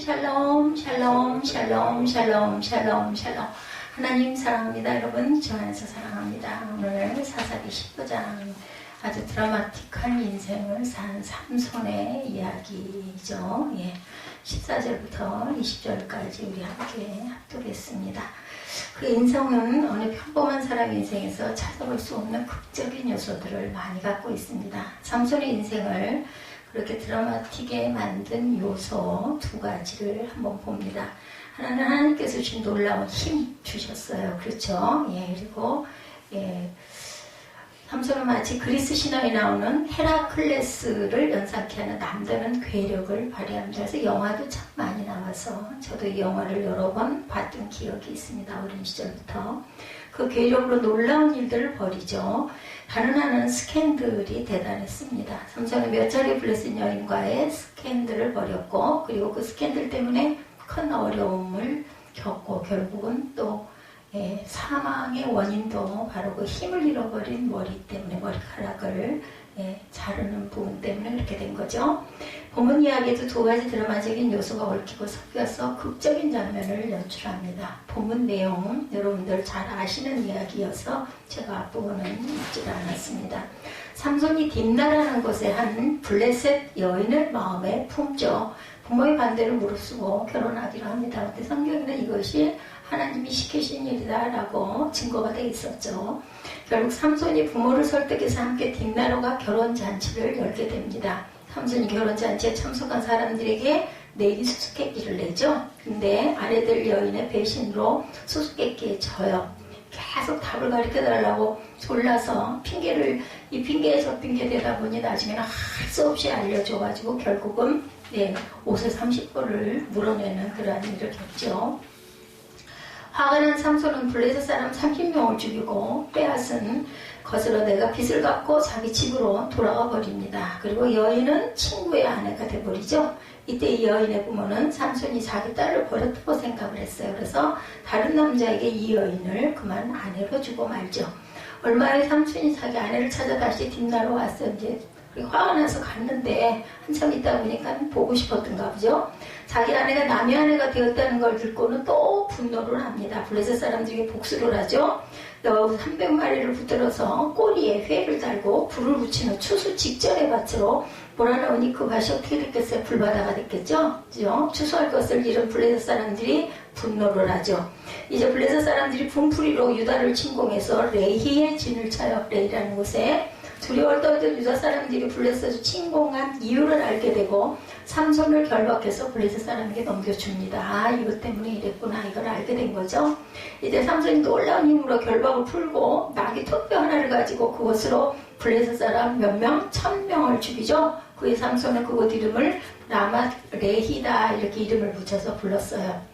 샬롬, 샬롬, 샬롬, 샬롬, 샬롬, 샬롬. 하나님 사랑합니다. 여러분, 주 안에서 사랑합니다. 오늘 사사기 19장 아주 드라마틱한 인생을 산 삼손의 이야기죠. 14절부터 20절까지 우리 함께 합독했습니다. 그 인생은 어느 평범한 사람 인생에서 찾아볼 수 없는 극적인 요소들을 많이 갖고 있습니다. 삼손의 인생을 그렇게 드라마틱하게 만든 요소 두 가지를 한번 봅니다. 하나는 하나님께서 주신 놀라운 힘 주셨어요. 그렇죠? 그리고 삼손은 마치 그리스 신화에 나오는 헤라클레스를 연상케 하는 남다른 괴력을 발휘합니다. 그래서 영화도 참 많이 나와서 저도 이 영화를 여러 번 봤던 기억이 있습니다. 어린 시절부터. 그 괴력으로 놀라운 일들을 벌이죠. 다른 하나는 스캔들이 대단했습니다. 삼손은 몇 차례 블레셋 여인과의 스캔들을 벌였고, 그리고 그 스캔들 때문에 큰 어려움을 겪고 결국은 또 사망의 원인도 바로 그 힘을 잃어버린 머리 때문에, 머리카락을 자르는 부분 때문에 그렇게 된 거죠. 본문 이야기에도 두 가지 드라마적인 요소가 얽히고 섞여서 극적인 장면을 연출합니다. 본문 내용 여러분들 잘 아시는 이야기여서 제가 앞부분은 읽지 않았습니다. 삼손이 딥나라는 곳에 한 블레셋 여인을 마음에 품죠. 부모의 반대를 무릅쓰고 결혼하기로 합니다. 그때 성경에는 이것이 하나님이 시키신 일이다라고 증거가 되어 있었죠. 결국 삼손이 부모를 설득해서 함께 딥나라가 결혼잔치를 열게 됩니다. 삼손이 결혼잔치에 참석한 사람들에게 내기 수수께끼를 내죠. 근데 아내들 여인의 배신으로 수수께끼에 져요. 계속 답을 가르쳐달라고 졸라서 이 핑계에 저 핑계 대다 보니 나중에는 할 수 없이 알려줘가지고 결국은 옷에 30벌을 물어내는 그러한 일을 겪죠. 화가 난 삼손은 블레셋 사람 30명을 죽이고 빼앗은 것으로 내가 빚을 갚고 자기 집으로 돌아가 버립니다. 그리고 여인은 친구의 아내가 돼버리죠. 이때 이 여인의 부모는 삼손이 자기 딸을 버렸다고 생각을 했어요. 그래서 다른 남자에게 이 여인을 그만 아내로 주고 말죠. 얼마 후에 삼손이 자기 아내를 찾아 다시 딥나로 왔어. 이제 화가 나서 갔는데 한참 있다 보니까 보고 싶었던가 보죠. 자기 아내가 남의 아내가 되었다는 걸 듣고는 또 분노를 합니다. 블레셋 사람들에게 복수를 하죠. 300마리를 붙들어서 꼬리에 회를 달고 불을 붙이는 추수 직전의 밭으로 몰아넣으니 그 밭이 어떻게 됐겠어요? 불바다가 됐겠죠? 그죠? 추수할 것을 잃은 블레셋 사람들이 분노를 하죠. 이제 블레셋 사람들이 분풀이로 유다를 침공해서 레히의 진을 차요. 레히라는 곳에 두려울 떨던 유다 사람들이 블레셋을 침공한 이유를 알게 되고 삼손을 결박해서 블레셋 사람에게 넘겨줍니다. 이것 때문에 이랬구나, 이걸 알게 된 거죠. 이제 삼손이 놀라운 힘으로 결박을 풀고 나귀 톳뼈 하나를 가지고 그것으로 블레셋 사람 몇 명? 1000명을 죽이죠. 그의 삼손은 그곳 이름을 라맛 레히다 이렇게 이름을 붙여서 불렀어요.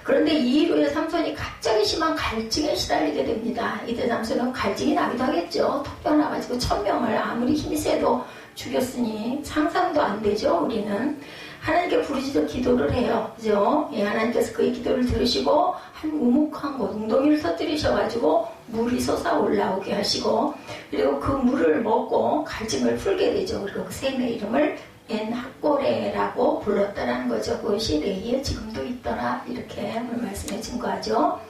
그런데 이 이후에 삼손이 갑자기 심한 갈증에 시달리게 됩니다. 이때 삼손은 갈증이 나기도 하겠죠. 턱뼈 나가지고 1000명을 아무리 힘이 세도 죽였으니 상상도 안 되죠. 우리는 하나님께 부르짖어 기도를 해요. 그죠? 하나님께서 그의 기도를 들으시고 한 우묵한 곳 웅덩이를 터뜨리셔가지고 물이 솟아 올라오게 하시고, 그리고 그 물을 먹고 갈증을 풀게 되죠. 그리고 그 샘의 이름을 엔하꼬레라고 불렀다라는 거죠. 그것이 레히에 지금도 있더라, 이렇게 오늘 말씀에 증거하죠.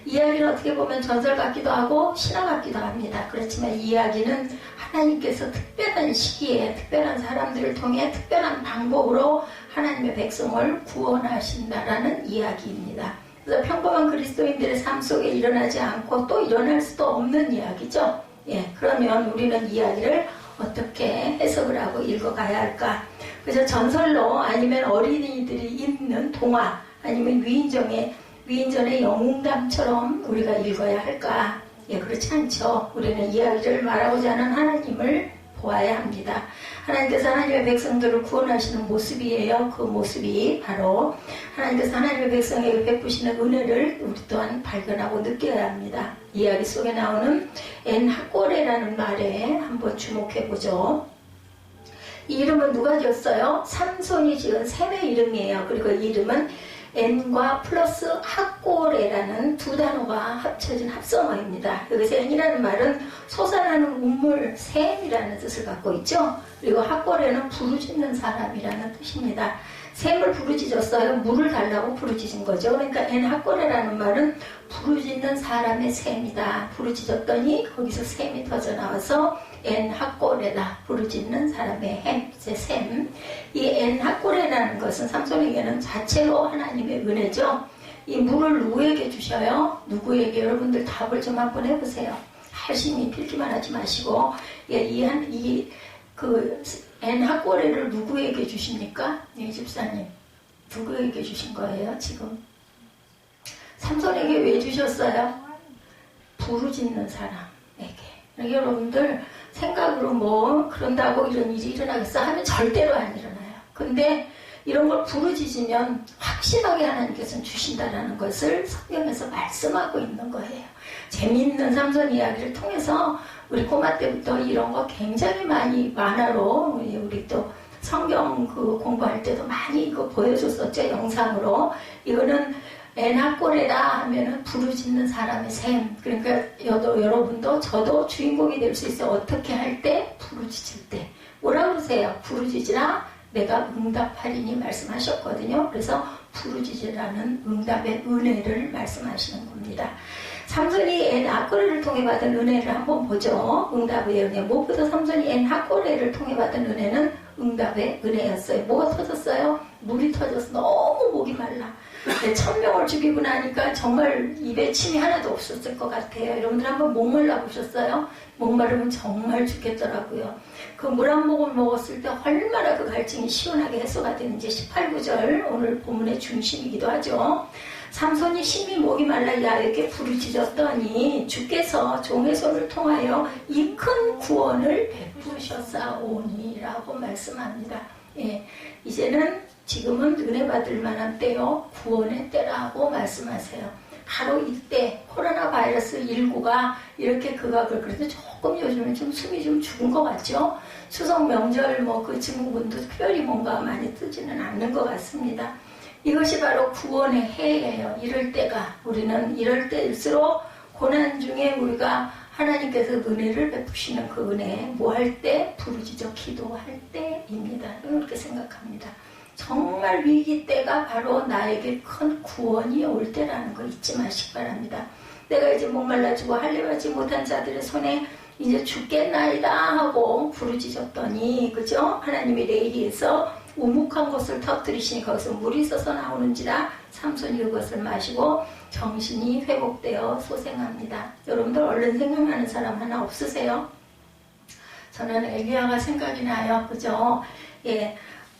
이야기는 어떻게 보면 전설 같기도 하고 신화 같기도 합니다. 그렇지만 이 이야기는 하나님께서 특별한 시기에 특별한 사람들을 통해 특별한 방법으로 하나님의 백성을 구원하신다라는 이야기입니다. 그래서 평범한 그리스도인들의 삶 속에 일어나지 않고 또 일어날 수도 없는 이야기죠. 그러면 우리는 이 이야기를 어떻게 해석을 하고 읽어가야 할까? 그래서 전설로 아니면 어린이들이 읽는 동화 아니면 위인전의 영웅담처럼 우리가 읽어야 할까? 그렇지 않죠. 우리는 이야기를 말하고자 하는 하나님을 보아야 합니다. 하나님께서 하나님의 백성들을 구원하시는 모습이에요. 그 모습이 바로 하나님께서 하나님의 백성에게 베푸시는 은혜를 우리 또한 발견하고 느껴야 합니다. 이야기 속에 나오는 엔하꼬레라는 말에 한번 주목해보죠. 이 이름은 누가 지었어요? 삼손이 지은 샘의 이름이에요. 그리고 이 이름은 N과 플러스 하꼬레라는 두 단어가 합쳐진 합성어입니다. 여기서 N이라는 말은 솟아나는 우물, 샘이라는 뜻을 갖고 있죠. 그리고 하꼬레는 부르짖는 사람이라는 뜻입니다. 샘을 부르짖었어요. 물을 달라고 부르짖은 거죠. 그러니까 엔하꼬레라는 말은 부르짖는 사람의 샘이다. 부르짖었더니 거기서 샘이 터져 나와서 엔하꼬레다. 부르짖는 사람의 샘. 이 엔하꼬레라는 것은 삼손에게는 자체로 하나님의 은혜죠. 이 물을 누구에게 주셔요? 누구에게? 여러분들 답을 좀 한번 해보세요. 열심히 빌기만 하지 마시고, 엔하꼬레를 누구에게 주십니까? 네, 집사님. 누구에게 주신 거예요, 지금? 삼손에게 왜 주셨어요? 부르짖는 사람에게. 그러니까 여러분들 생각으로 뭐 그런다고 이런 일이 일어나겠어 하면 절대로 안 일어나요. 근데 이런 걸 부르짖으면 확실하게 하나님께서는 주신다라는 것을 성경에서 말씀하고 있는 거예요. 재미있는 삼손 이야기를 통해서 우리 꼬마 때부터 이런 거 굉장히 많이 만화로 우리 또 성경 그 공부할 때도 많이 이거 보여줬었죠, 영상으로. 이거는 엔하꼬레라 하면은 부르짖는 사람의 샘. 그러니까 여러분도 저도 주인공이 될 수 있어요. 어떻게 할 때? 부르짖을 때. 뭐라 그러세요? 부르짖으라 내가 응답하리니 말씀하셨거든요. 그래서 부르짖으라는 응답의 은혜를 말씀하시는 겁니다. 삼손이 엔하꼬레를 통해 받은 은혜를 한번 보죠. 응답의 은혜. 무엇보다 삼손이 엔하꼬레를 통해 받은 은혜는 응답의 은혜였어요. 뭐가 터졌어요? 물이 터져서 너무 목이 말라. 1000명을 죽이고 나니까 정말 입에 침이 하나도 없었을 것 같아요. 여러분들 한번 목말라 보셨어요? 목마르면 정말 죽겠더라고요. 그 물 한 모금 먹었을 때 얼마나 그 갈증이 시원하게 해소가 되는지 18, 9절 오늘 본문의 중심이기도 하죠. 삼손이 심히 목이 말라 야훼에게 부르짖었더니 주께서 종의 손을 통하여 이 큰 구원을 베푸셨사오니라고 말씀합니다. 예, 이제는 지금은 은혜 받을 만한 때요, 구원의 때라고 말씀하세요. 바로 이때 코로나 바이러스 19가 이렇게 극악을, 그래도 조금 요즘은 좀 숨이 좀 죽은 것 같죠. 추석 명절 뭐 그 증후군도 특별히 뭔가 많이 뜨지는 않는 것 같습니다. 이것이 바로 구원의 해예요. 이럴 때가, 우리는 이럴 때일수록 고난 중에 우리가 하나님께서 은혜를 베푸시는 그 은혜, 뭐 할 때? 부르짖어 기도할 때입니다. 이렇게 생각합니다. 정말 위기 때가 바로 나에게 큰 구원이 올 때라는 거 잊지 마시기 바랍니다. 내가 이제 목말라 죽어 할례받지 못한 자들의 손에 이제 죽겠나이다 하고 부르짖었더니, 그죠? 하나님이 레이리에서 우묵한 곳을 터뜨리시니 거기서 물이 있어서 나오는지라 삼손이 그것을 마시고 정신이 회복되어 소생합니다. 여러분들 얼른 생각나는 사람 하나 없으세요? 저는 엘리야가 생각이 나요. 그죠? 예.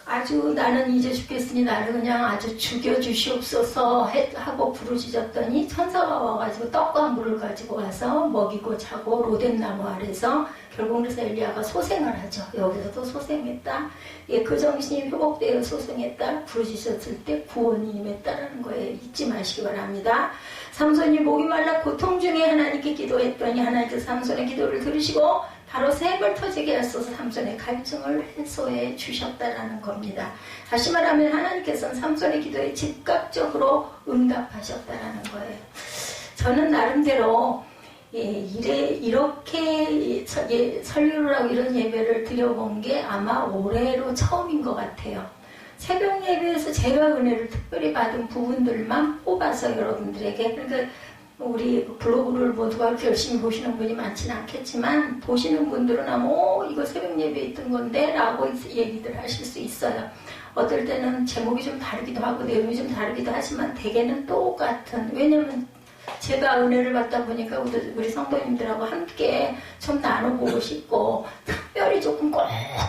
아주 나는 이제 죽겠으니 나를 그냥 아주 죽여주시옵소서 하고 부르짖었더니 천사가 와가지고 떡과 물을 가지고 와서 먹이고 자고 로뎀나무 아래서 결국 그래서 엘리야가 소생을 하죠. 여기서도 소생했다. 예, 그 정신이 회복되어 소생했다. 부르짖었을 때 구원이 임했다라는 거예요. 잊지 마시기 바랍니다. 삼손이 목이 말라 고통 중에 하나님께 기도했더니 하나님께서 삼손의 기도를 들으시고 바로 샘을 터지게 하셔서 삼손의 갈증을 해소해 주셨다라는 겁니다. 다시 말하면 하나님께서는 삼손의 기도에 즉각적으로 응답하셨다라는 거예요. 저는 나름대로 이렇게 설교를 하고 이런 예배를 드려본 게 아마 올해로 처음인 것 같아요. 새벽 예배에서 제가 은혜를 특별히 받은 부분들만 뽑아서 여러분들에게, 그러니까 우리 블로그를 모두가 그렇게 열심히 보시는 분이 많지는 않겠지만 보시는 분들은 아마 이거 새벽 예배에 있던 건데 라고 얘기들 하실 수 있어요. 어떨 때는 제목이 좀 다르기도 하고 내용이 좀 다르기도 하지만 대개는 똑같은, 왜냐면 제가 은혜를 받다 보니까 우리 성도님들하고 함께 좀 나눠보고 싶고 특별히 조금 꼭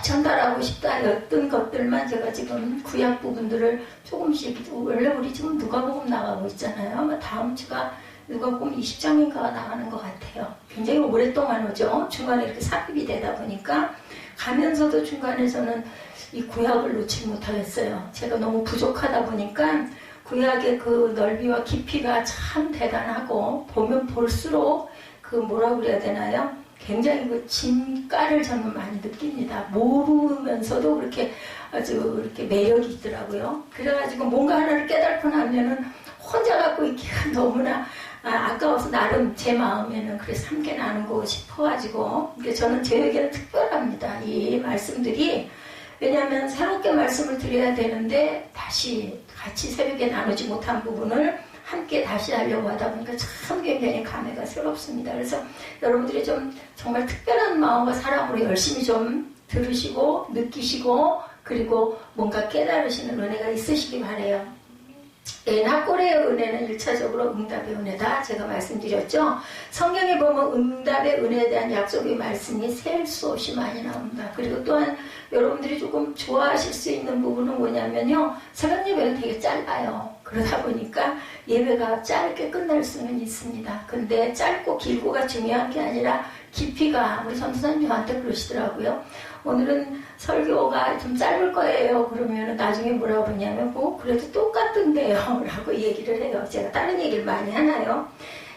전달하고 싶다 였던 것들만 제가 지금 구약 부분들을 조금씩, 원래 우리 지금 누가복음 나가고 있잖아요. 아마 다음 주가 누가복음 20장인가가 나가는 것 같아요. 굉장히 오랫동안 오죠. 중간에 이렇게 삽입이 되다 보니까 가면서도 중간에 저는 이 구약을 놓지 못하겠어요. 제가 너무 부족하다 보니까 구약의 그 넓이와 깊이가 참 대단하고 보면 볼수록 그 뭐라고 그래야 되나요? 굉장히 그 진가를 저는 많이 느낍니다. 모르면서도 그렇게 아주 이렇게 매력이 있더라고요. 그래가지고 뭔가 하나를 깨닫고 나면은 혼자 갖고 있기가 너무나 아까워서 나름 제 마음에는 그래서 함께 나누고 싶어가지고, 저는 저에게는 특별합니다. 이 말씀들이 왜냐하면 새롭게 말씀을 드려야 되는데 다시 같이 새벽에 나누지 못한 부분을 함께 다시 하려고 하다 보니까 참 굉장히 감회가 새롭습니다. 그래서 여러분들이 좀 정말 특별한 마음과 사랑으로 열심히 좀 들으시고 느끼시고 그리고 뭔가 깨달으시는 은혜가 있으시기 바라요. 낙골의 은혜는 1차적으로 응답의 은혜다. 제가 말씀드렸죠. 성경에 보면 응답의 은혜에 대한 약속의 말씀이 셀 수 없이 많이 나옵니다. 그리고 또한 여러분들이 조금 좋아하실 수 있는 부분은 뭐냐면요. 새벽 예배는 되게 짧아요. 그러다 보니까 예배가 짧게 끝날 수는 있습니다. 근데 짧고 길고가 중요한 게 아니라 깊이가, 우리 선교사님 저한테 그러시더라고요. 오늘은 설교가 좀 짧을 거예요. 그러면 나중에 뭐라고 그러냐면 뭐 그래도 똑같던데요 라고 얘기를 해요. 제가 다른 얘기를 많이 하나요?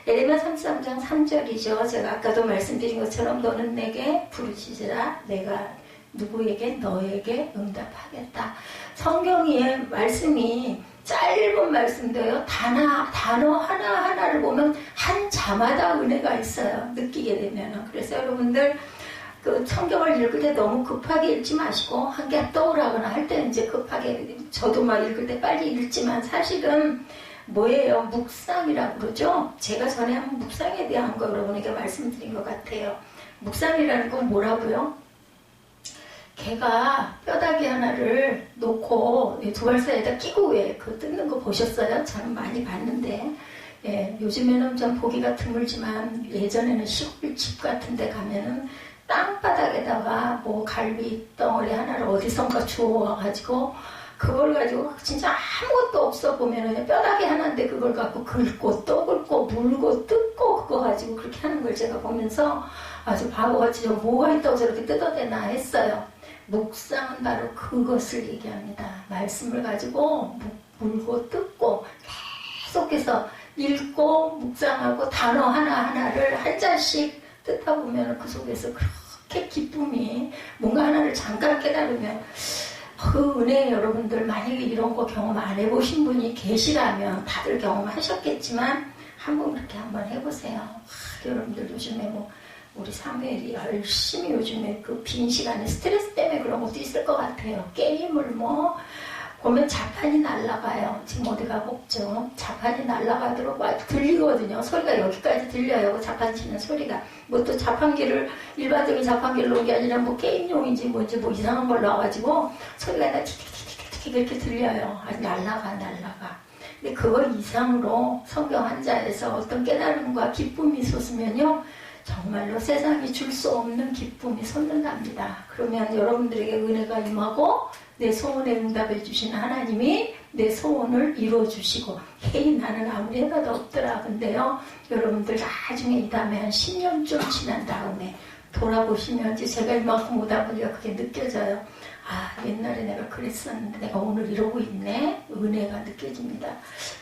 예레미야 33장 3절이죠. 제가 아까도 말씀드린 것처럼 너는 내게 부르짖으라 내가 누구에게 너에게 응답하겠다. 성경의 말씀이 짧은 말씀도요. 단어 하나하나를 보면 한 자마다 은혜가 있어요. 느끼게 되면. 그래서 여러분들 그 성경을 읽을 때 너무 급하게 읽지 마시고 한 개 떠오르거나 할 때는 이제 급하게, 저도 막 읽을 때 빨리 읽지만 사실은 뭐예요? 묵상이라고 그러죠? 제가 전에 한번 묵상에 대한 거 여러분에게 말씀드린 것 같아요. 묵상이라는 건 뭐라고요? 개가 뼈다귀 하나를 놓고 두 발 사이에다 끼고 왜 그 뜯는 거 보셨어요? 저는 많이 봤는데 예, 요즘에는 좀 보기가 드물지만 예전에는 시골집 같은 데 가면은 땅바닥에다가 뭐 갈비 덩어리 하나를 어디선가 주워와가지고 그걸 가지고 진짜 아무것도 없어 보면은 뼈다귀 하나인데 그걸 갖고 긁고 또 긁고 물고 뜯고 그거 가지고 그렇게 하는 걸 제가 보면서 아주 바보같이 뭐가 있다고 저렇게 뜯어대나 했어요. 묵상은 바로 그것을 얘기합니다. 말씀을 가지고 물고 뜯고 계속해서 읽고 묵상하고 단어 하나하나를 한 잔씩 뜯다 보면 그 속에서 그렇게 기쁨이, 뭔가 하나를 잠깐 깨달으면 그 은혜, 여러분들 만약에 이런 거 경험 안 해보신 분이 계시라면 다들 경험하셨겠지만 한번 그렇게 한번 해보세요. 여러분들 요즘에 뭐 우리 사무엘이 열심히 요즘에 그 빈 시간에 스트레스 때문에 그런 것도 있을 것 같아요. 게임을 뭐 보면 자판이 날아가요. 지금 어디 가고 없죠. 자판이 날아가도록 막 들리거든요. 소리가 여기까지 들려요. 자판 치는 소리가. 뭐 또 자판기를, 일반적인 자판기를 놓은 게 아니라 뭐 게임용인지 뭔지 뭐 이상한 걸 넣어가지고 소리가 다 틱틱틱틱틱 이렇게 들려요. 아주 날아가. 근데 그거 이상으로 성경 한자에서 어떤 깨달음과 기쁨이 솟으면요. 정말로 세상이 줄 수 없는 기쁨이 솟는답니다. 그러면 여러분들에게 은혜가 임하고 내 소원에 응답해 주시는 하나님이 내 소원을 이루어주시고, 헤이 나는 아무리 해봐도 없더라. 근데요 여러분들 나중에 이 다음에 한 10년쯤 지난 다음에 돌아보시면 이제 제가 이만큼 오다 보니까 그게 느껴져요. 아, 옛날에 내가 그랬었는데 내가 오늘 이러고 있네. 은혜가 느껴집니다.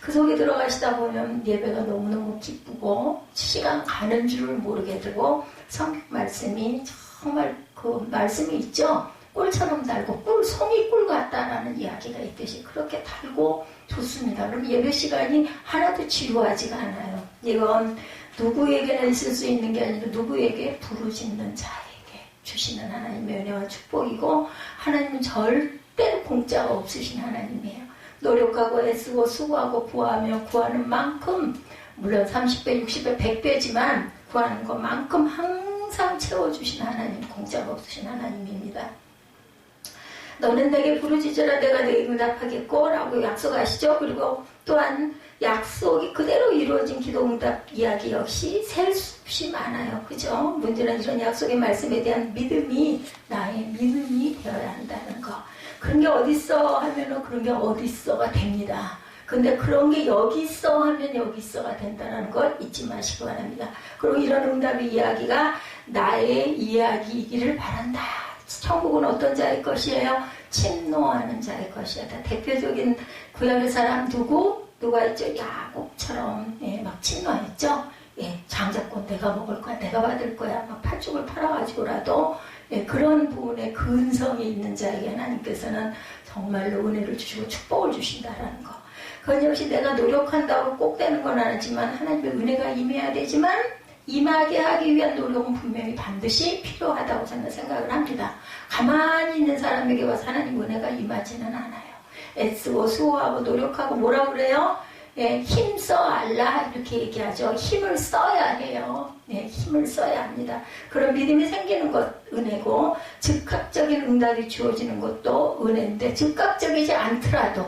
그 속에 들어가시다 보면 예배가 너무너무 기쁘고 시간 가는 줄을 모르게 되고 성경 말씀이 정말 그 말씀이 있죠. 꿀처럼 달고 송이 꿀 같다라는 이야기가 있듯이 그렇게 달고 좋습니다. 그럼 예배 시간이 하나도 지루하지가 않아요. 이건 누구에게나 있을 수 있는 게 아니라 누구에게 부르짖는 자에게 주시는 하나님의 은혜와 축복이고, 하나님은 절대로 공짜가 없으신 하나님이에요. 노력하고 애쓰고 수고하고 구하며 구하는 만큼, 물론 30배, 60배, 100배지만 구하는 것만큼 항상 채워주신 하나님, 공짜가 없으신 하나님입니다. 너는 내게 부르짖으라 내가 내게 응답하겠고 라고 약속하시죠. 그리고 또한 약속이 그대로 이루어진 기도응답 이야기 역시 셀 수 없이 많아요. 그죠? 문제는 이런 약속의 말씀에 대한 믿음이 나의 믿음이 되어야 한다는 거. 그런 게 어딨어 하면은 그런 게 어딨어가 됩니다. 근데 그런 게 여기 있어 하면 여기 있어가 된다는 걸 잊지 마시기 바랍니다. 그리고 이런 응답의 이야기가 나의 이야기이기를 바란다. 천국은 어떤 자의 것이에요? 침노하는 자의 것이야. 대표적인 구약의 사람 누가 있죠? 야곱처럼 막 침노했죠. 장자권 내가 먹을 거야, 내가 받을 거야, 막 팥죽을 팔아가지고라도 그런 부분에 근성이 있는 자에게 하나님께서는 정말로 은혜를 주시고 축복을 주신다라는 거. 그건 역시 내가 노력한다고 꼭 되는 건 아니지만 하나님의 은혜가 임해야 되지만 임하게 하기 위한 노력은 분명히 반드시 필요하다고 저는 생각을 합니다. 가만히 있는 사람에게 와서 하나님 은혜가 임하지는 않아요. 애쓰고 수고하고 노력하고 뭐라 그래요? 예, 힘써 알라 이렇게 얘기하죠. 힘을 써야 해요. 네, 힘을 써야 합니다. 그런 믿음이 생기는 것 은혜고 즉각적인 응답이 주어지는 것도 은혜인데 즉각적이지 않더라도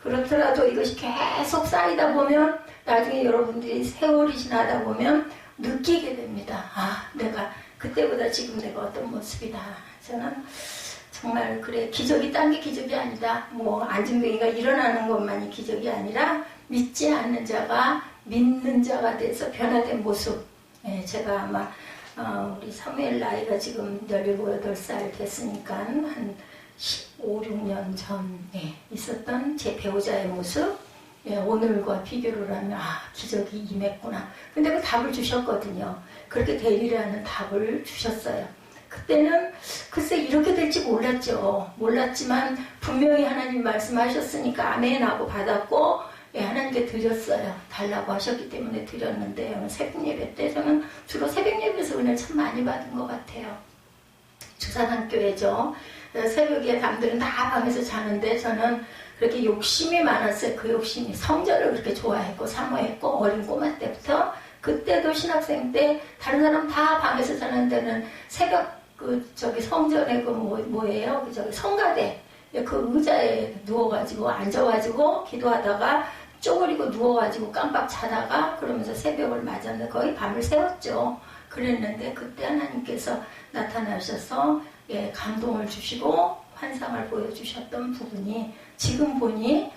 그렇더라도 이것이 계속 쌓이다 보면 나중에 여러분들이 세월이 지나다 보면 느끼게 됩니다. 아, 내가 그때보다 지금 내가 어떤 모습이다. 저는 정말 그래 기적이 딴 게 기적이 아니다. 뭐 안진뱅이가 일어나는 것만이 기적이 아니라 믿지 않는 자가 믿는 자가 돼서 변화된 모습. 예, 제가 아마 우리 사무엘 나이가 지금 17, 18살 됐으니까 한 15, 16년 전에 있었던 제 배우자의 모습. 예, 오늘과 비교를 하면 기적이 임했구나. 근데 그 답을 주셨거든요. 그렇게 되리라는 답을 주셨어요. 그때는 글쎄 이렇게 될지 몰랐죠. 몰랐지만 분명히 하나님 말씀하셨으니까 아멘 하고 받았고 예, 하나님께 드렸어요. 달라고 하셨기 때문에 드렸는데 새벽 예배 때 저는 주로 새벽 예배에서 은혜를 참 많이 받은 것 같아요. 주산학교회죠. 새벽에 남들은 다 방에서 자는데 저는 그렇게 욕심이 많았어요. 그 욕심이 성전을 그렇게 좋아했고 사모했고 어린 꼬마 때부터 그때도 신학생 때 다른 사람 다 방에서 자는 데는 새벽 성전에 뭐예요? 성가대 그 의자에 누워가지고 앉아가지고 기도하다가 쪼그리고 누워가지고 깜빡 자다가 그러면서 새벽을 맞았는데 거의 밤을 새웠죠. 그랬는데 그때 하나님께서 나타나셔서 예, 감동을 주시고 환상을 보여주셨던 부분이 지금 보니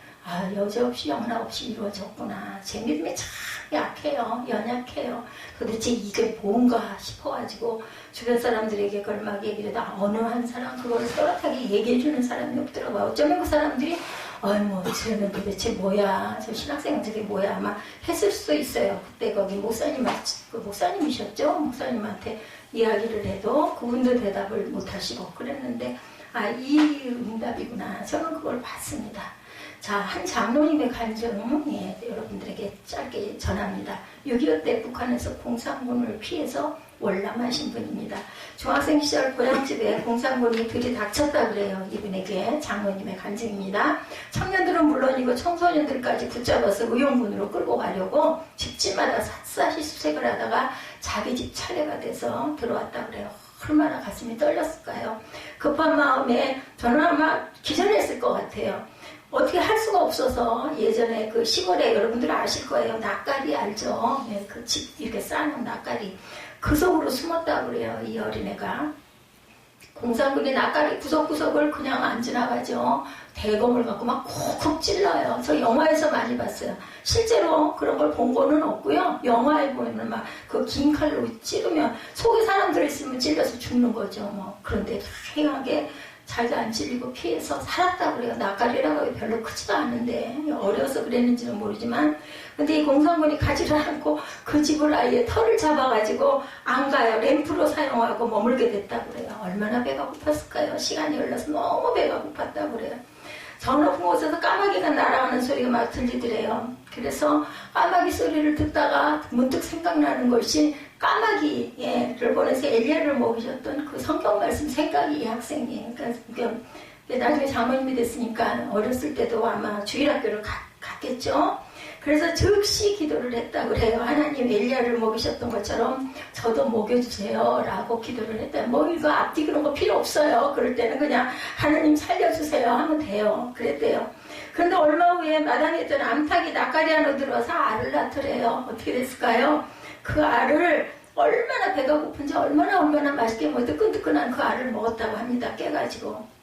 여지없이 영락없이 이루어졌구나. 제 믿음이 참 약해요. 연약해요. 도대체 이게 뭔가 싶어가지고 주변 사람들에게 그걸 막 얘기를 해도 어느 한 사람 그걸 또렷하게 얘기해주는 사람이 없더라고요. 어쩌면 그 사람들이 쟤는 도대체 뭐야. 저 신학생은 저게 뭐야. 아마 했을 수도 있어요. 그때 거기 목사님이셨죠? 목사님한테 이야기를 해도 그분도 대답을 못하시고 그랬는데 이 응답이구나. 저는 그걸 봤습니다. 자, 한 장로님의 간증 여러분들에게 짧게 전합니다. 6.25 때 북한에서 공산군을 피해서 월남하신 분입니다. 중학생 시절 고향집에 공산군이 들이닥쳤다 그래요. 이분에게 장로님의 간증입니다. 청년들은 물론이고 청소년들까지 붙잡아서 의용군으로 끌고 가려고 집집마다 샅샅이 수색을 하다가 자기 집 차례가 돼서 들어왔다 그래요. 얼마나 가슴이 떨렸을까요? 급한 마음에 저는 아마 기절했을 것 같아요. 어떻게 할 수가 없어서 예전에 그 시골에 여러분들 아실 거예요. 낯가리 알죠? 네, 그 집 이렇게 쌓아놓은 낯가리. 그 속으로 숨었다고 그래요. 이 어린애가. 공산군이 낯가리 구석구석을 그냥 안 지나가죠. 대검을 갖고 막 콕콕 찔러요. 저 영화에서 많이 봤어요. 실제로 그런 걸 본 거는 없고요. 영화에 보면 막 그 긴 칼로 찌르면 속에 사람들 있으면 찔려서 죽는 거죠. 뭐. 그런데 다행하게 자기가 안 찔리고 피해서 살았다고 그래요. 낯가리라고 별로 크지도 않은데 어려서 그랬는지는 모르지만 근데 이 공산군이 가지를 않고 그 집을 아예 털을 잡아가지고 안 가요. 램프로 사용하고 머물게 됐다고 그래요. 얼마나 배가 고팠을까요? 시간이 흘러서 너무 배가 고팠다고 그래요. 저 높은 곳에서 까마귀가 날아가는 소리가 막 들리더래요. 그래서 까마귀 소리를 듣다가 문득 생각나는 것이 까마귀를 보내서 엘리야를 먹이셨던 그 성경 말씀 생각이 이 학생이. 그러니까 나중에 장모님이 됐으니까 어렸을 때도 아마 주일학교를 갔겠죠. 그래서 즉시 기도를 했다고 그래요. 하나님 엘리야를 먹이셨던 것처럼 저도 먹여주세요 라고 기도를 했다. 뭐 이거 앞뒤 그런 거 필요 없어요. 그럴 때는 그냥 하나님 살려주세요 하면 돼요. 그랬대요. 그런데 얼마 후에 마당에 있던 암탉이 낯가리 안으로 들어와서 알을 낳더래요. 어떻게 됐을까요? 그 알을 얼마나 배가 고픈지 얼마나 맛있게 먹어 뜨끈뜨끈한 그 알을 먹었다고 합니다. 깨가지고.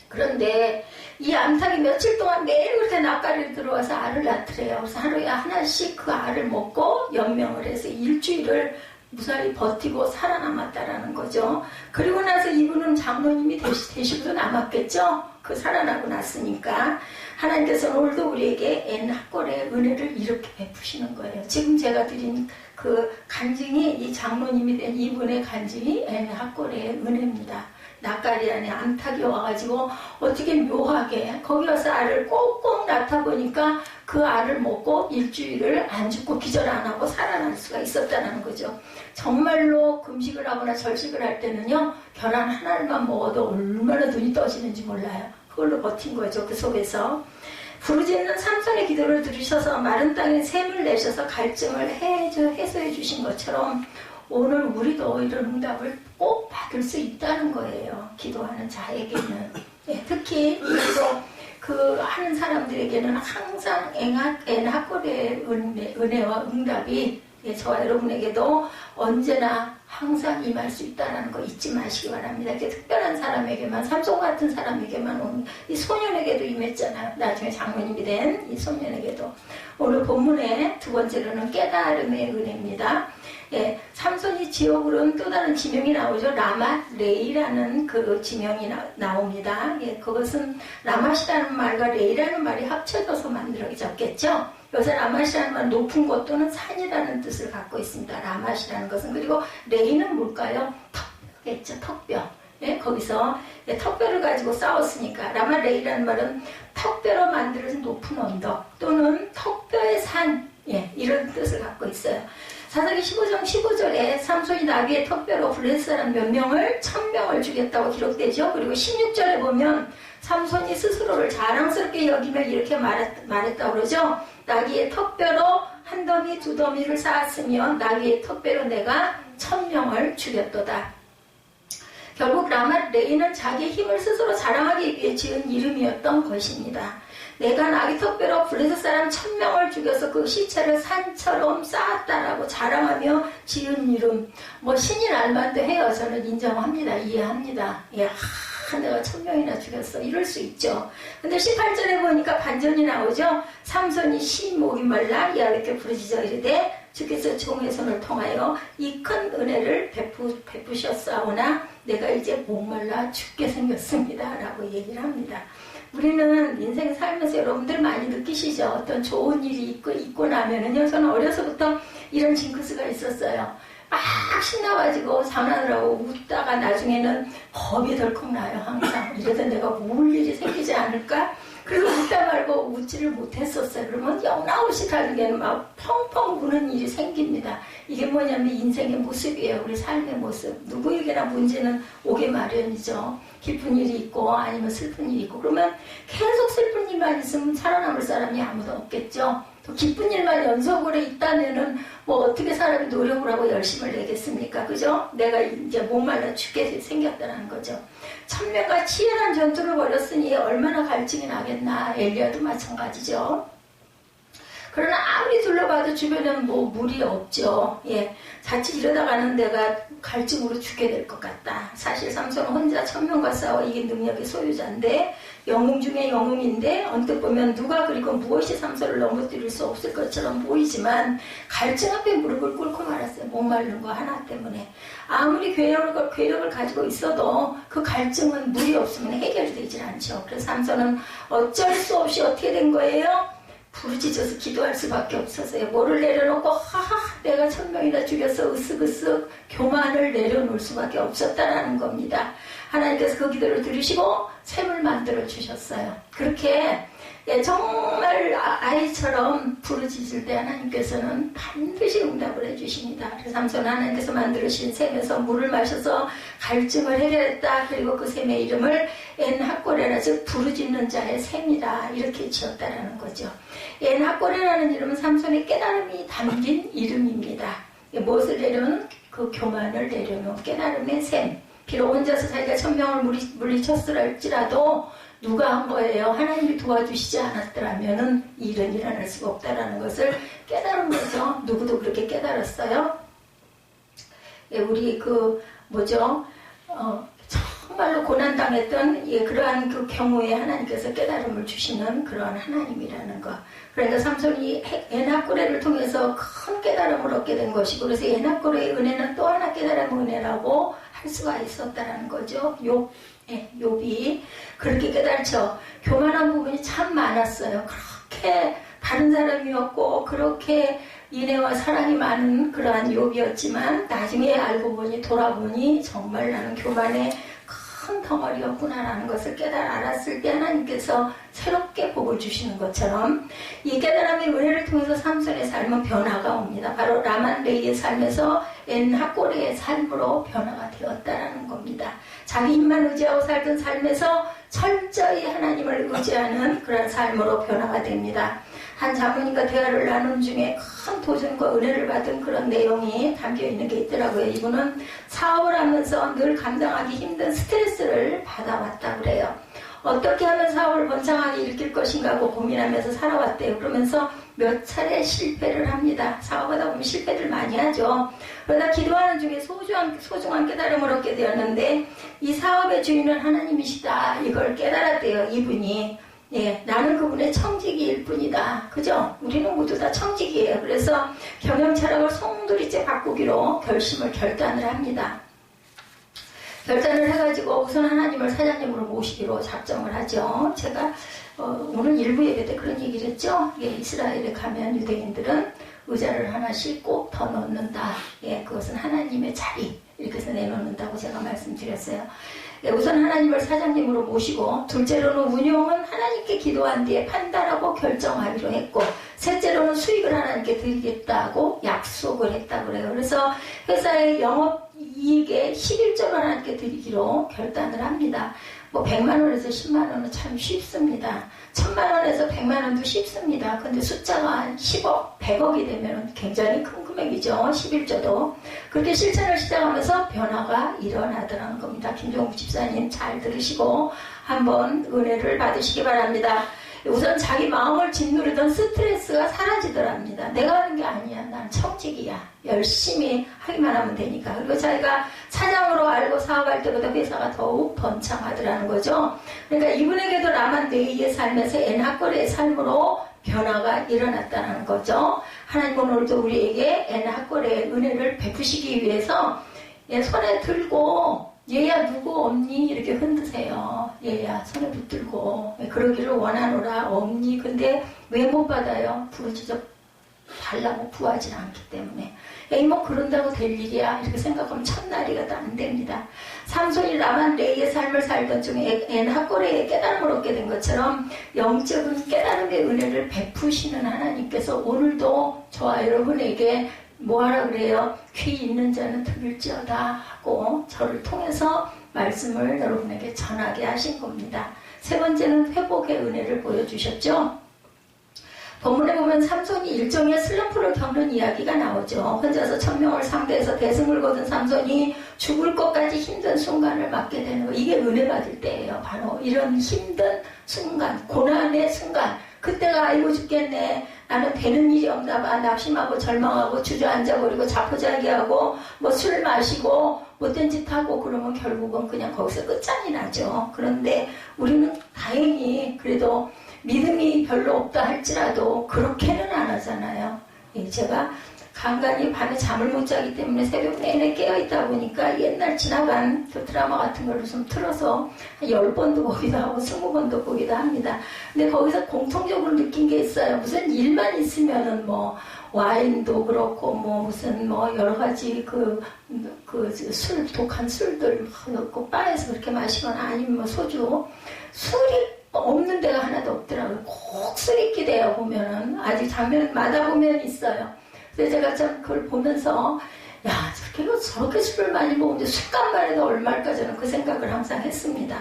그런데 이 암탉이 며칠 동안 매일 그렇게 낯가리를 들어와서 알을 낳더래요. 그래서 하루에 하나씩 그 알을 먹고 연명을 해서 일주일을 무사히 버티고 살아남았다라는 거죠. 그리고 나서 이분은 장로님이 되시고도 남았겠죠. 그 살아나고 났으니까 하나님께서는 오늘도 우리에게 N학골의 은혜를 이렇게 베푸시는 거예요. 지금 제가 드린 그 간증이 이 장로님이 된 이분의 간증이 N학골의 은혜입니다. 낯가리 안에 암탉이 와가지고 어떻게 묘하게 거기 와서 알을 꼭꼭 낳다 보니까 그 알을 먹고 일주일을 안 죽고 기절 안 하고 살아날 수가 있었다는 거죠. 정말로 금식을 하거나 절식을 할 때는요, 계란 하나만 먹어도 얼마나 눈이 떠지는지 몰라요. 그걸로 버틴 거죠. 그 속에서. 부르짖는 삼손의 기도를 들으셔서 마른 땅에 샘을 내셔서 갈증을 해소해 주신 것처럼 오늘 우리도 이런 응답을 꼭 받을 수 있다는 거예요. 기도하는 자에게는. 예, 특히 그 하는 사람들에게는 항상 엔하골의 은혜와 응답이 저와 여러분에게도 언제나 항상 임할 수 있다는 거 잊지 마시기 바랍니다. 이렇게 특별한 사람에게만, 삼손 같은 사람에게만 오는, 이 소년에게도 임했잖아요. 나중에 장모님이 된 이 소년에게도. 오늘 본문의 두 번째로는 깨달음의 은혜입니다. 예, 삼손이 지옥으로는 또 다른 지명이 나오죠. 라맛레이라는 그 지명이 나옵니다. 예, 그것은 라맛이라는 말과 레이라는 말이 합쳐져서 만들어졌겠죠. 여기서 라맛이라는 말은 높은 곳 또는 산이라는 뜻을 갖고 있습니다. 라맛이라는 것은. 그리고 레이는 뭘까요? 턱뼈겠죠. 턱뼈. 예, 거기서 턱뼈를 가지고 싸웠으니까 라맛레이라는 말은 턱뼈로 만들어진 높은 언덕 또는 턱뼈의 산, 예, 이런 뜻을 갖고 있어요. 사사기 15장 15절에 삼손이 나귀의 턱뼈로 블레셋 사람 몇 명을 1000명을 죽였다고 기록되죠. 그리고 16절에 보면 삼손이 스스로를 자랑스럽게 여기며 이렇게 말했다고 그러죠. 나귀의 턱뼈로 한 더미 두 더미를 쌓았으며 나귀의 턱뼈로 내가 1000명을 죽였도다. 결국 라맛레이는 자기의 힘을 스스로 자랑하기 위해 지은 이름이었던 것입니다. 내가 나귀 턱뼈로 블레셋 사람 1000명을 죽여서 그 시체를 산처럼 쌓았다라고 자랑하며 지은 이름. 뭐 신이 날만도 해요. 저는 인정합니다. 이해합니다. 예, 내가 1000명이나 죽였어. 이럴 수 있죠. 근데 18절에 보니까 반전이 나오죠. 삼손이 목이 말라 야훼께 부르짖어 이르되 주께서 종의 손을 통하여 이 큰 은혜를 베푸셨사오나 내가 이제 목말라 죽게 생겼습니다. 라고 얘기를 합니다. 우리는 인생 살면서 여러분들 많이 느끼시죠? 어떤 좋은 일이 있고 나면은요, 저는 어려서부터 이런 징크스가 있었어요. 막 신나가지고 장난을 웃다가 나중에는 겁이 덜컥 나요, 항상. 이러다 내가 뭘 일이 생기지 않을까? 그래서 웃다 말고 웃지를 못했었어요. 그러면 영락없이 다르게는 막 펑펑 우는 일이 생깁니다. 이게 뭐냐면 인생의 모습이에요. 우리 삶의 모습. 누구에게나 문제는 오게 마련이죠. 기쁜 일이 있고 아니면 슬픈 일이 있고. 그러면 계속 슬픈 일만 있으면 살아남을 사람이 아무도 없겠죠. 또 기쁜 일만 연속으로 있다면은 뭐 어떻게 사람이 노력을 하고 열심을 내겠습니까? 그죠? 내가 이제 목말라 죽게 생겼다는 거죠. 1000명과 치열한 전투를 벌였으니 얼마나 갈증이 나겠나. 엘리야도 마찬가지죠. 그러나 아무리 둘러봐도 주변에는 뭐 물이 없죠. 예, 자칫 이러다가는 내가 갈증으로 죽게 될 것 같다. 사실 삼손은 혼자 1000명과 싸워 이긴 능력의 소유자인데 영웅 중에 영웅인데 언뜻 보면 누가 그리고 무엇이 삼손을 넘어뜨릴 수 없을 것처럼 보이지만 갈증 앞에 무릎을 꿇고 말았어요. 목마른 거 하나 때문에. 아무리 괴력을 가지고 있어도 그 갈증은 물이 없으면 해결되질 않죠. 그래서 삼손은 어쩔 수 없이 어떻게 된 거예요? 부르짖어서 기도할 수밖에 없었어요. 뭐를 내려놓고 내가 1000명이나 죽여서 으쓱으쓱 교만을 내려놓을 수밖에 없었다라는 겁니다. 하나님께서 그 기도를 들으시고 샘을 만들어 주셨어요. 그렇게 정말 아이처럼 부르짖을 때 하나님께서는 반드시 응답을 해주십니다. 그래서 삼손은 하나님께서 만들으신 샘에서 물을 마셔서 갈증을 해결했다. 그리고 그 샘의 이름을 엔하꼬레라, 즉 부르짖는 자의 샘이다, 이렇게 지었다라는 거죠. 엔하꼬레라는 이름은 삼손의 깨달음이 담긴 이름입니다. 무엇을 내려놓은? 그 교만을 내려놓은 깨달음의 샘. 비록 혼자서 자기가 1000명을 물리쳤을지라도 누가 한 거예요? 하나님이 도와주시지 않았더라면은 이 일은 일어날 수가 없다라는 것을 깨달은 거죠. 누구도 그렇게 깨달았어요. 예, 우리 정말로 고난당했던 그러한 그 경우에 하나님께서 깨달음을 주시는 그러한 하나님이라는 것. 그러니까 삼손이 엔하꼬레를 통해서 큰 깨달음을 얻게 된 것이고, 그래서 엔하꼬레의 은혜는 또 하나 깨달음의 은혜라고 할 수가 있었다라는 거죠. 욥이 그렇게 깨달죠. 교만한 부분이 참 많았어요. 그렇게 다른 사람이었고 그렇게 인애와 사랑이 많은 그러한 욥이었지만 나중에 알고 보니 돌아보니 정말 나는 교만의 큰 큰 덩어리였구나라는 것을 알았을 때 하나님께서 새롭게 복을 주시는 것처럼 이 깨달음의 은혜를 통해서 삼손의 삶은 변화가 옵니다. 바로 라만레이의 삶에서 엔하꼬레의 삶으로 변화가 되었다라는 겁니다. 자기 힘만 의지하고 살던 삶에서 철저히 하나님을 의지하는 그런 삶으로 변화가 됩니다. 한 자매님과 대화를 나눈 중에 큰 도전과 은혜를 받은 그런 내용이 담겨있는 게 있더라고요. 이분은 사업을 하면서 늘 감당하기 힘든 스트레스를 받아왔다 그래요. 어떻게 하면 사업을 번창하게 일으킬 것인가 하고 고민하면서 살아왔대요. 그러면서 몇 차례 실패를 합니다. 사업하다 보면 실패를 많이 하죠. 그러다 기도하는 중에 소중한 깨달음을 얻게 되었는데 이 사업의 주인은 하나님이시다. 이걸 깨달았대요. 이분이. 예, 나는 그분의 청지기일 뿐이다. 그죠? 우리는 모두 다 청지기예요. 그래서 경영 철학을 송두리째 바꾸기로 결단을 합니다. 결단을 해가지고 우선 하나님을 사장님으로 모시기로 작정을 하죠. 제가 오늘 일부 예배 때 그런 얘기를 했죠. 예, 이스라엘에 가면 유대인들은 의자를 하나씩 꼭 더 넣는다. 예, 그것은 하나님의 자리 이렇게 해서 내놓는다고 제가 말씀드렸어요. 예, 우선 하나님을 사장님으로 모시고 둘째로는 운용은 하나님께 기도한 뒤에 판단하고 결정하기로 했고 셋째로는 수익을 하나님께 드리겠다고 약속을 했다고 그래요. 그래서 회사의 영업이익의 11조를 하나님께 드리기로 결단을 합니다. 뭐 100만원에서 10만원은 참 쉽습니다. 1000만원에서 100만원도 쉽습니다. 근데 숫자가 한 10억, 100억이 되면 굉장히 큰 금액이죠. 11조도. 그렇게 실천을 시작하면서 변화가 일어나더라는 겁니다. 김종국 집사님 잘 들으시고 한번 은혜를 받으시기 바랍니다. 우선 자기 마음을 짓누르던 스트레스가 사라지더랍니다. 내가 하는 게 아니야. 난 청직이야. 열심히 하기만 하면 되니까. 그리고 자기가 사장으로 알고 사업할 때보다 회사가 더욱 번창하더라는 거죠. 그러니까 이분에게도 라만레이의 삶에서 엔하꼬레의 삶으로 변화가 일어났다는 거죠. 하나님은 오늘도 우리에게 엔하꼬레의 은혜를 베푸시기 위해서 손에 들고 얘야 누구 없니? 이렇게 흔드세요. 얘야 손에 붙들고 그러기를 원하노라. 없니? 근데 왜 못 받아요? 부르짖어 달라고 구하지 않기 때문에. 에이 뭐 그런다고 될 일이야 이렇게 생각하면 첫날이가도 안 됩니다. 삼손이 라만레이의 삶을 살던 중에 엔하꼬레의 깨달음을 얻게 된 것처럼 영적인 깨달음의 은혜를 베푸시는 하나님께서 오늘도 저와 여러분에게 뭐하라 그래요? 귀 있는 자는 들을지어다 하고 저를 통해서 말씀을 여러분에게 전하게 하신 겁니다. 세 번째는 회복의 은혜를 보여주셨죠. 본문에 보면 삼손이 일종의 슬럼프를 겪는 이야기가 나오죠. 혼자서 1000명을 상대해서 대승을 거둔 삼손이 죽을 것까지 힘든 순간을 맞게 되는 거. 이게 은혜 받을 때예요. 바로 이런 힘든 순간, 고난의 순간. 그때가 아이고 죽겠네. 나는 되는 일이 없나 봐. 낙심하고 절망하고 주저앉아버리고 자포자기하고 뭐 술 마시고 못된 짓 하고 그러면 결국은 그냥 거기서 끝장이 나죠. 그런데 우리는 다행히 그래도 믿음이 별로 없다 할지라도 그렇게는 안 하잖아요. 제가 간간히 밤에 잠을 못 자기 때문에 새벽 내내 깨어있다 보니까 옛날 지나간 그 드라마 같은 걸 좀 틀어서 한 10번도 보기도 하고 20번도 보기도 합니다. 근데 거기서 공통적으로 느낀 게 있어요. 무슨 일만 있으면은 뭐 와인도 그렇고 뭐 무슨 뭐 여러 가지 술, 독한 술들 넣고 바에서 그렇게 마시거나 아니면 뭐 소주, 술이 없는 데가 하나도 없더라고요. 꼭 술있게 돼요. 보면은 아직 장면마다 보면 있어요. 그래서 제가 참 그걸 보면서 야 저렇게 술을 많이 먹는데 술값만 해도 얼마일까 저는 그 생각을 항상 했습니다.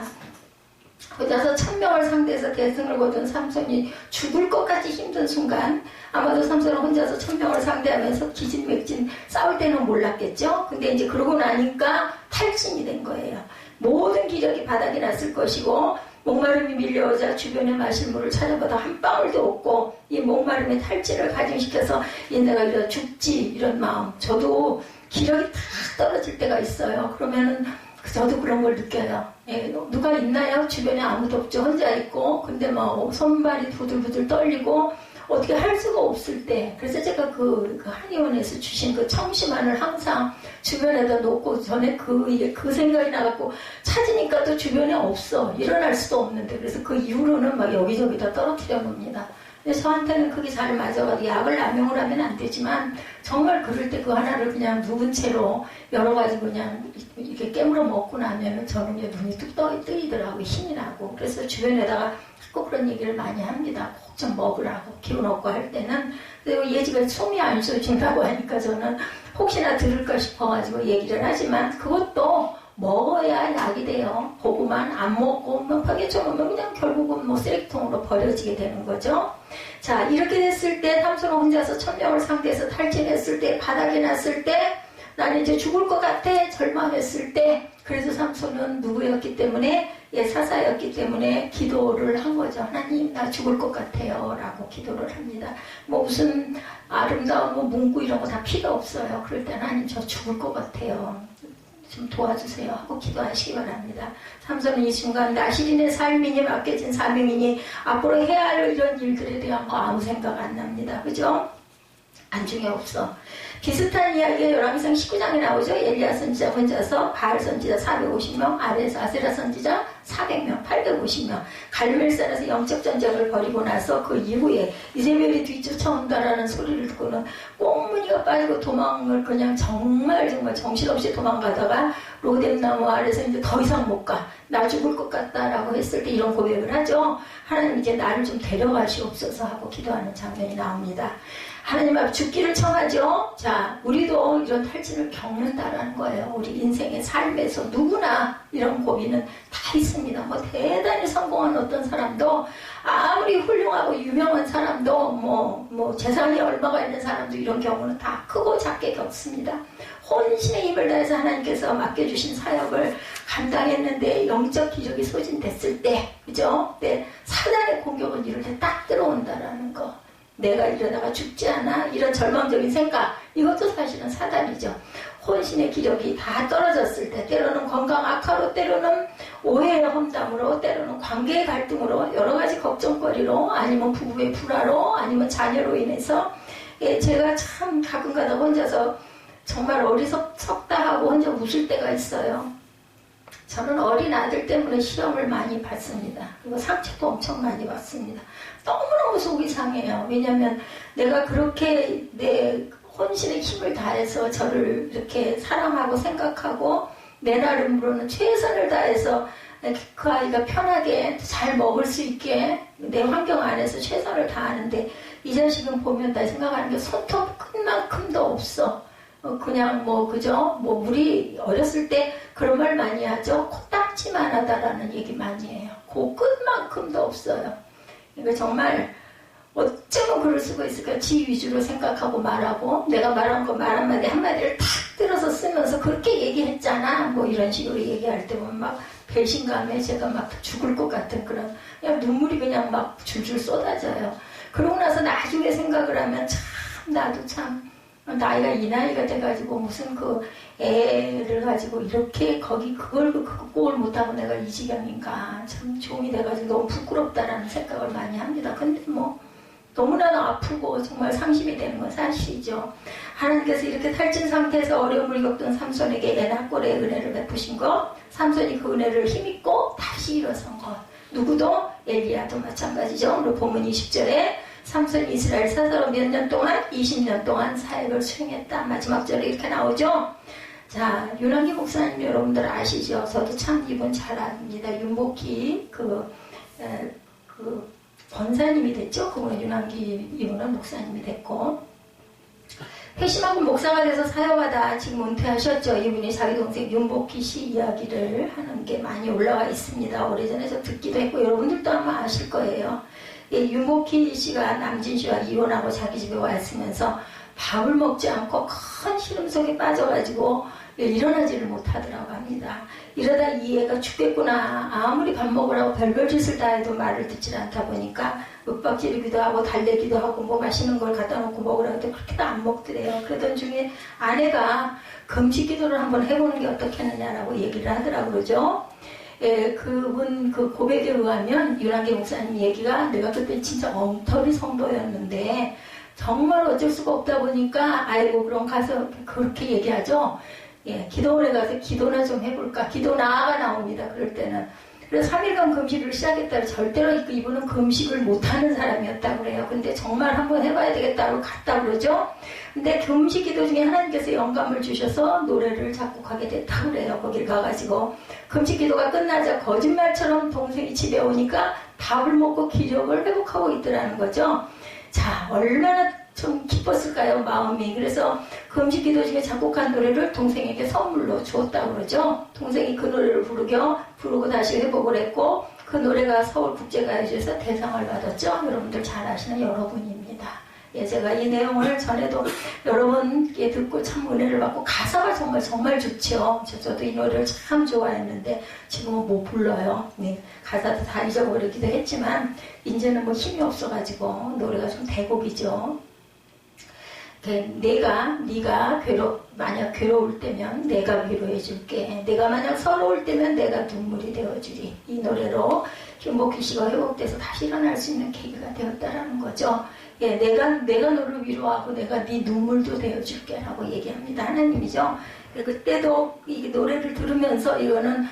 혼자서 1000명을 상대해서 대승을 거둔 삼손이 죽을 것까지 힘든 순간 아마도 삼손은 혼자서 1000명을 상대하면서 기진맥진 싸울 때는 몰랐겠죠. 근데 이제 그러고 나니까 탈진이 된 거예요. 모든 기력이 바닥이 났을 것이고 목마름이 밀려오자 주변에 마실 물을 찾아봐도 한 방울도 없고 이 목마름의 탈진을 가중시켜서 내가 이러다 죽지 이런 마음. 저도 기력이 다 떨어질 때가 있어요. 그러면은 저도 그런 걸 느껴요. 누가 있나요? 주변에 아무도 없죠. 혼자 있고 근데 막 손발이 부들부들 떨리고 어떻게 할 수가 없을 때. 그래서 제가 그 한의원에서 주신 그 청심환을 항상 주변에다 놓고 전에 그 생각이 나갖고 찾으니까 또 주변에 없어. 일어날 수도 없는데. 그래서 그 이후로는 막 여기저기 다 떨어뜨려 놓습니다. 근데 저한테는 그게 잘 맞아가지고 약을 남용을 하면 안 되지만 정말 그럴 때 그 하나를 그냥 묵은 채로 여러 가지 그냥 이렇게 깨물어 먹고 나면은 저는 이제 눈이 뚝 뜨이더라고요. 힘이 나고. 그래서 주변에다가 꼭 그런 얘기를 많이 합니다. 꼭 좀 먹으라고. 기운 없고 할 때는. 그리고 얘지가 숨이 안 쉬어진다고 하니까 저는 혹시나 들을까 싶어가지고 얘기를 하지만 그것도 먹어야 약이 돼요. 그거만 안 먹고 뭐 파괴쳐놓으면 그냥 결국은 뭐 쓰레기통으로 버려지게 되는 거죠. 자, 이렇게 됐을 때 삼손은 혼자서 1000명을 상대해서 탈진했을 때, 바닥에 났을 때, 나는 이제 죽을 것 같아 절망했을 때, 그래서 삼손은 누구였기 때문에, 사사였기 때문에 기도를 한 거죠. 하나님, 나 죽을 것 같아요 라고 기도를 합니다. 뭐 무슨 아름다운 뭐 문구 이런 거 다 필요 없어요. 그럴 때 하나님 저 죽을 것 같아요, 좀 도와주세요 하고 기도하시기 바랍니다. 삼손은 이 순간 나시린의 삶이니 맡겨진 사명이니 앞으로 해야 할 이런 일들에 대한 거 아무 생각 안 납니다. 그죠? 안중에 없어. 비슷한 이야기가 열왕기상 19장에 나오죠. 엘리야 선지자 혼자서 바알 선지자 450명, 아래에서 아세라 선지자 400명, 850명. 갈멜산에서 영적 전쟁을 벌이고 나서 그 이후에 이세벨이 뒤쫓아온다라는 소리를 듣고는 꽁무니가 빠지고 도망을 그냥 정말 정신없이 도망가다가 로뎀나무 아래서 이제 더 이상 못 가. 나 죽을 것 같다라고 했을 때 이런 고백을 하죠. 하나님 이제 나를 좀 데려가시옵소서 하고 기도하는 장면이 나옵니다. 하나님 앞 죽기를 청하죠. 자, 우리도 이런 탈진을 겪는다라는 거예요. 우리 인생의 삶에서 누구나 이런 고비는 다 있습니다. 뭐 대단히 성공한 어떤 사람도, 아무리 훌륭하고 유명한 사람도, 뭐 재산이 얼마가 있는 사람도 이런 경우는 다 크고 작게 겪습니다. 혼신의 힘을 다해서 하나님께서 맡겨주신 사역을 감당했는데 영적 기적이 소진됐을 때, 그죠? 네, 사단의 공격은 이럴 때 딱 들어온다라는 거. 내가 이러다가 죽지 않아? 이런 절망적인 생각, 이것도 사실은 사단이죠. 혼신의 기력이 다 떨어졌을 때, 때로는 건강 악화로, 때로는 오해의 험담으로, 때로는 관계의 갈등으로, 여러 가지 걱정거리로, 아니면 부부의 불화로, 아니면 자녀로 인해서, 제가 참 가끔가다 혼자서 정말 어리석다 하고 혼자 웃을 때가 있어요. 저는 어린 아들 때문에 시험을 많이 받습니다. 그리고 상처도 엄청 많이 받습니다. 너무너무 속이 상해요. 왜냐하면 내가 그렇게 내 혼신의 힘을 다해서 저를 이렇게 사랑하고 생각하고 내 나름으로는 최선을 다해서 그 아이가 편하게 잘 먹을 수 있게 내 환경 안에서 최선을 다하는데 이 자식은 보면 나 생각하는 게 손톱 끝만큼도 없어. 그냥 그죠? 우리 어렸을 때 그런 말 많이 하죠. 코딱지만 하다라는 얘기 많이 해요. 그 끝만큼도 없어요. 그러니까 정말 어쩌면 그럴 수가 있을까? 지 위주로 생각하고 말하고, 내가 말한 거 말 한마디 한마디를 탁 들어서 쓰면서 그렇게 얘기했잖아, 뭐 이런 식으로 얘기할 때 보면 막 배신감에 제가 막 죽을 것 같은 그런, 그냥 눈물이 그냥 막 줄줄 쏟아져요. 그러고 나서 나중에 생각을 하면 참 나도 참 나이가 이 나이가 돼가지고 무슨 그 애를 가지고 이렇게 그걸 극복을 못하고 내가 이 지경인가, 참 종이 돼가지고 너무 부끄럽다라는 생각을 많이 합니다. 근데 너무나도 아프고 정말 상심이 되는 건 사실이죠. 하나님께서 이렇게 탈진 상태에서 어려움을 겪던 삼손에게 애낙골의 은혜를 베푸신 것, 삼손이 그 은혜를 힘입고 다시 일어선 것, 누구도 엘리야도 마찬가지죠. 오늘 본문 20절에 삼손이 이스라엘 사사로 몇 년 동안? 20년 동안 사역을 수행했다. 마지막 절에 이렇게 나오죠. 자, 윤한기 목사님 여러분들 아시죠? 저도 참 이분 잘 압니다. 윤복희 그 권사님이 됐죠. 그분은 윤한기 이분은 목사님이 됐고, 회심하고 목사가 돼서 사역하다 지금 은퇴하셨죠. 이분이 자기 동생 윤복희 씨 이야기를 하는 게 많이 올라와 있습니다. 오래전에 저 듣기도 했고 여러분들도 아마 아실 거예요. 윤복희 씨가 남진 씨와 이혼하고 자기 집에 와 있으면서 밥을 먹지 않고 큰 시름 속에 빠져가지고 일어나지를 못하더라고 합니다. 이러다 이 애가 죽겠구나. 아무리 밥 먹으라고 별별 짓을 다 해도 말을 듣지 않다 보니까 윽박지르기도 하고 달래기도 하고 뭐 맛있는 걸 갖다 놓고 먹으라고 해도 그렇게도 안 먹더래요. 그러던 중에 아내가 금식 기도를 한번 해보는 게 어떻겠느냐라고 얘기를 하더라고 그러죠. 그분 그 고백에 의하면 윤한기 목사님 얘기가, 내가 그때 진짜 엉터리 성도였는데 정말 어쩔 수가 없다 보니까 아이고 그럼 가서 그렇게 얘기하죠. 기도원에 가서 기도나 좀 해볼까. 기도 나아가 나옵니다. 그럴 때는 그래서 3일간 금식을 시작했다고. 절대로 이분은 금식을 못하는 사람이었다고 그래요. 근데 정말 한번 해봐야 되겠다고 갔다 그러죠. 근데 금식 기도 중에 하나님께서 영감을 주셔서 노래를 작곡하게 됐다고 그래요. 거길 가가지고 금식 기도가 끝나자 거짓말처럼 동생이 집에 오니까 밥을 먹고 기력을 회복하고 있더라는 거죠. 자, 얼마나 좀 기뻤을까요, 마음이. 그래서 금식 기도 중에 작곡한 노래를 동생에게 선물로 주었다고 그러죠. 동생이 그 노래를 부르고 다시 회복을 했고, 그 노래가 서울국제가요제에서 대상을 받았죠. 여러분들 잘 아시는 여러분입니다. 예, 제가 이 내용을 전에도 여러분께 듣고 참 은혜를 받고, 가사가 정말 좋죠. 저도 이 노래를 참 좋아했는데 지금은 못 불러요. 네, 가사도 다 잊어버리기도 했지만 이제는 뭐 힘이 없어가지고 노래가 좀 대곡이죠. 네가 만약 괴로울 때면 내가 위로해줄게. 내가 만약 서러울 때면 내가 눈물이 되어주리. 이 노래로 김복희 씨가 회복돼서 다시 일어날 수 있는 계기가 되었다라는 거죠. 예, 내가 너를 위로하고 내가 네 눈물도 되어줄게라고 얘기합니다. 하나님이죠. 그때도 이 노래를 들으면서 이거는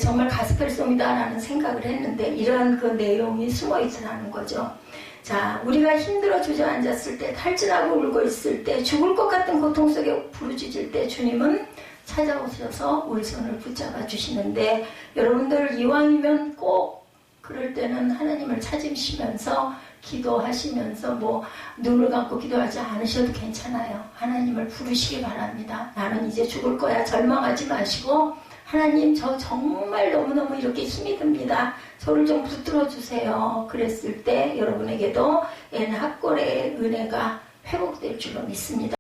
정말 가스펠송이다라는 생각을 했는데 이러한 그 내용이 숨어 있으라는 거죠. 자, 우리가 힘들어 주저앉았을 때, 탈진하고 울고 있을 때, 죽을 것 같은 고통 속에 부르짖을 때 주님은 찾아오셔서 우리 손을 붙잡아 주시는데, 여러분들 이왕이면 꼭 그럴 때는 하나님을 찾으시면서 기도하시면서 뭐 눈을 감고 기도하지 않으셔도 괜찮아요. 하나님을 부르시기 바랍니다. 나는 이제 죽을 거야. 절망하지 마시고 하나님, 저 정말 너무너무 이렇게 힘이 듭니다. 저를 좀 붙들어 주세요. 그랬을 때 여러분에게도 합골의 은혜가 회복될 줄로 믿습니다.